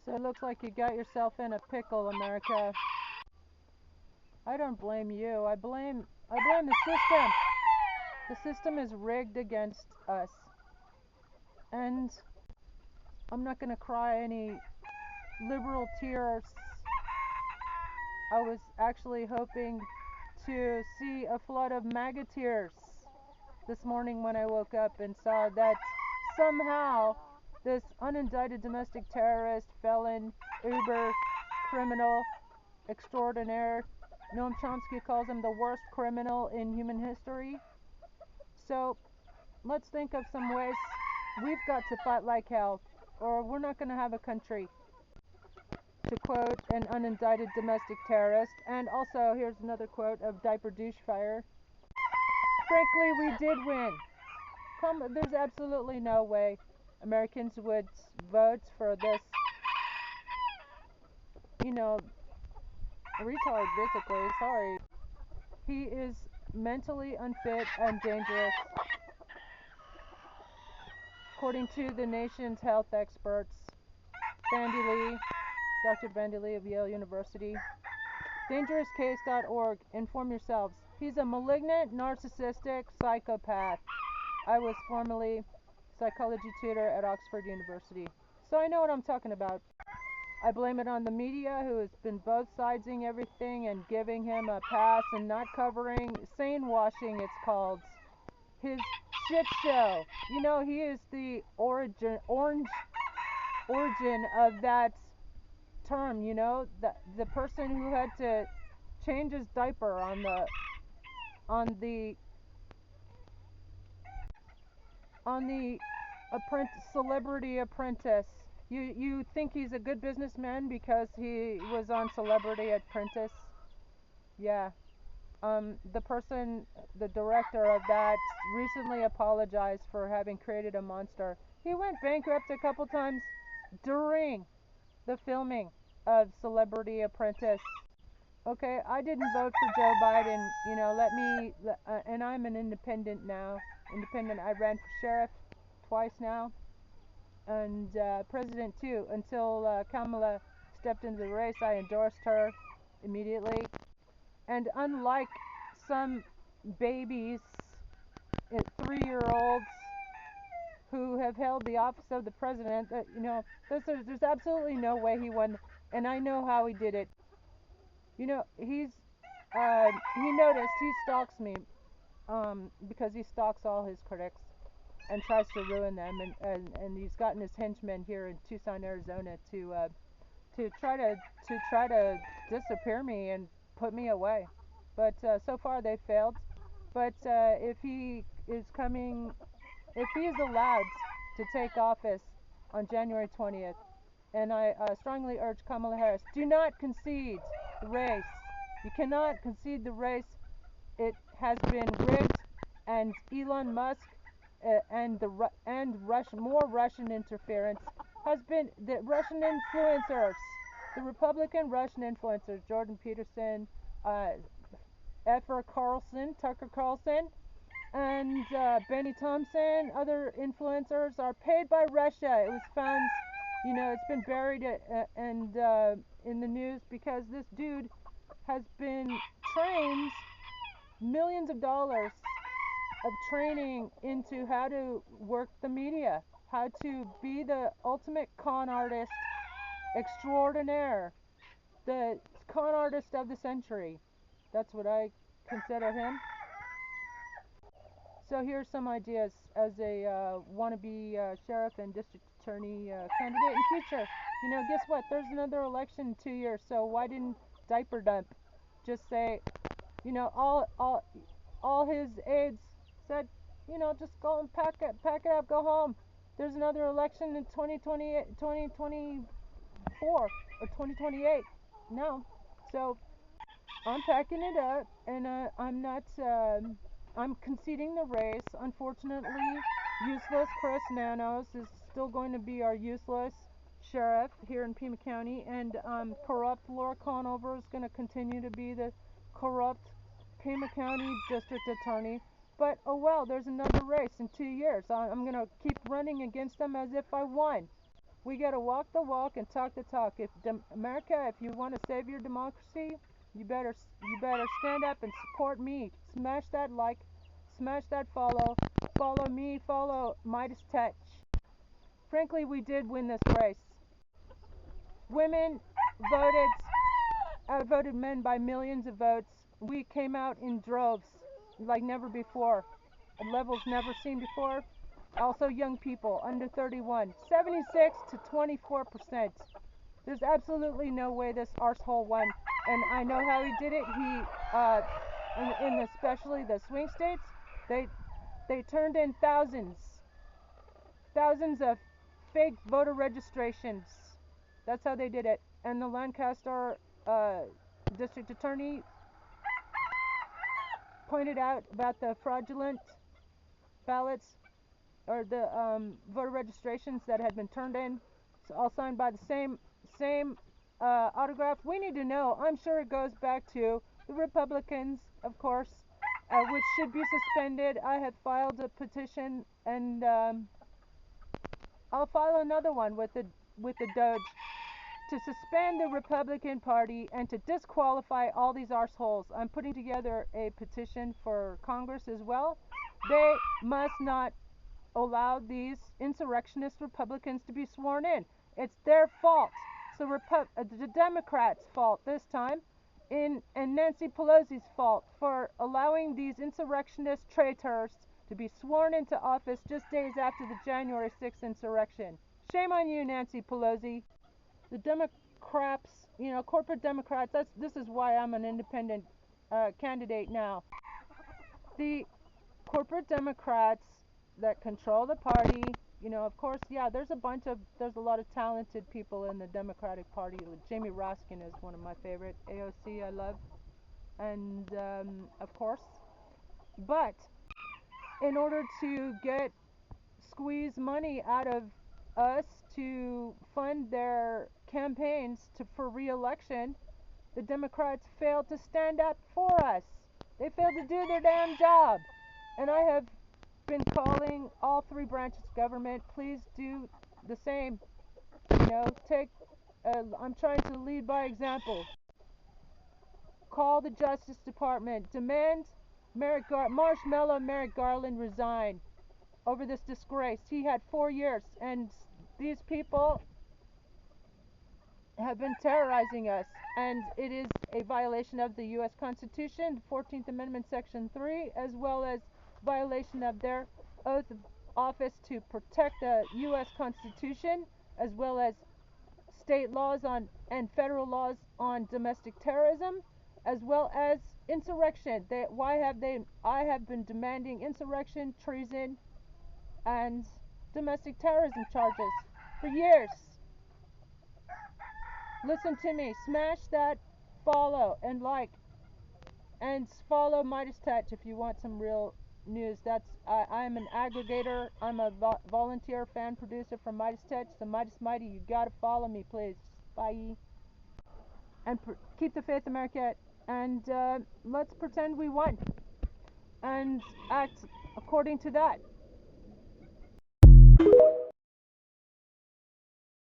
So it looks like you got yourself in a pickle, America. I don't blame you. I blame the system. The system is rigged against us. And I'm not going to cry any liberal tears. I was actually hoping to see a flood of MAGA tears this morning when I woke up and saw that somehow this unindicted domestic terrorist, felon, uber criminal extraordinaire, Noam Chomsky calls him the worst criminal in human history. So let's think of some ways we've got to fight like hell, or we're not going to have a country, to quote an unindicted domestic terrorist. And also, here's another quote of diaper douchefire. Frankly, we did win. There's absolutely no way Americans would vote for this, retard, basically. Sorry. He is mentally unfit and dangerous, according to the nation's health experts. Dr. Bandy Lee of Yale University. DangerousCase.org. Inform yourselves. He's a malignant, narcissistic psychopath. I was formerly psychology tutor at Oxford University, so I know what I'm talking about. I blame it on the media, who has been both sidesing everything and giving him a pass and not covering, sane washing it's called, his shit show. He is the origin of that term, the person who had to change his diaper on the Celebrity Apprentice. You think he's a good businessman because he was on Celebrity Apprentice? Yeah. The director of that recently apologized for having created a monster. He went bankrupt a couple times during the filming of Celebrity Apprentice. Okay, I didn't vote for Joe Biden. And I'm an independent now. I ran for sheriff twice now, and president too. Until Kamala stepped into the race, I endorsed her immediately. And unlike some babies, 3-year-olds who have held the office of the president, there's absolutely no way he won. And I know how he did it. He noticed he stalks me, because he stalks all his critics and tries to ruin them, and he's gotten his henchmen here in Tucson, Arizona, to try to disappear me and put me away. But so far they failed. But if he is allowed to take office on January 20th, and I strongly urge Kamala Harris, do not concede the race. You cannot concede the race. It has been rigged, and Elon Musk more Russian interference has been the Russian influencers, the Republican Russian influencers, Jordan Peterson, Tucker Carlson, and Benny Thompson, other influencers are paid by Russia. It was found, it's been buried and in the news because this dude has been trained millions of dollars of training into how to work the media, how to be the ultimate con artist extraordinaire, the con artist of the century. That's what I consider him. So here's some ideas as a wannabe sheriff and district attorney candidate in future. Guess what? There's another election in 2 years, so why didn't diaper dump just say, all his aides said, just go and pack it up, go home. There's another election in 2024 or 2028. No. So I'm packing it up, and I'm conceding the race. Unfortunately, useless Chris Nanos is still going to be our useless sheriff here in Pima County, and corrupt Laura Conover is going to continue to be the corrupt Pima County District Attorney. But oh well, there's another race in 2 years. I'm going to keep running against them as if I won. We gotta walk the walk and talk the talk. America, if you want to save your democracy, you better stand up and support me. Smash that like, smash that follow, follow me, follow Midas Touch. Frankly, we did win this race. Women voted, outvoted men by millions of votes. We came out in droves like never before, at levels never seen before. Also, young people under 31, 76 to 24%. There's absolutely no way this arsehole won, and I know how he did it. In especially the swing states, they turned in thousands of fake voter registrations. That's how they did it. And the Lancaster district attorney pointed out about the fraudulent ballots or the voter registrations that had been turned in, all signed by the same autograph. We need to know. I'm sure it goes back to the Republicans, of course, which should be suspended. I have filed a petition, and I'll file another one with the Doge to suspend the Republican Party and to disqualify all these arseholes. I'm putting together a petition for Congress as well. They must not allow these insurrectionist Republicans to be sworn in. It's their fault. It's the Democrats' fault this time, and Nancy Pelosi's fault for allowing these insurrectionist traitors to be sworn into office just days after the January 6th insurrection. Shame on you, Nancy Pelosi. The Democrats, corporate Democrats, this is why I'm an independent candidate now. The corporate Democrats that control the party, of course, yeah, there's a lot of talented people in the Democratic Party. Jamie Raskin is one of my favorite. AOC I love. And, of course. But in order to squeeze money out of us to fund their campaigns for re-election, the Democrats failed to stand up for us. They failed to do their damn job. And I have been calling all three branches of government, please do the same. I'm trying to lead by example. Call the Justice Department. Demand Marshmallow Merrick Garland resign over this disgrace. He had 4 years, and these people have been terrorizing us, and it is a violation of the U.S. Constitution, 14th Amendment, Section 3, as well as violation of their oath of office to protect the U.S. Constitution, as well as state laws and federal laws on domestic terrorism, as well as insurrection. I have been demanding insurrection, treason, and domestic terrorism charges for years. Listen to me. Smash that follow and like, and follow Midas Touch if you want some real news. I'm an aggregator. I'm a volunteer fan producer for Midas Touch. So Midas Mighty, you gotta follow me, please. Bye. And keep the faith, America. And let's pretend we won and act according to that.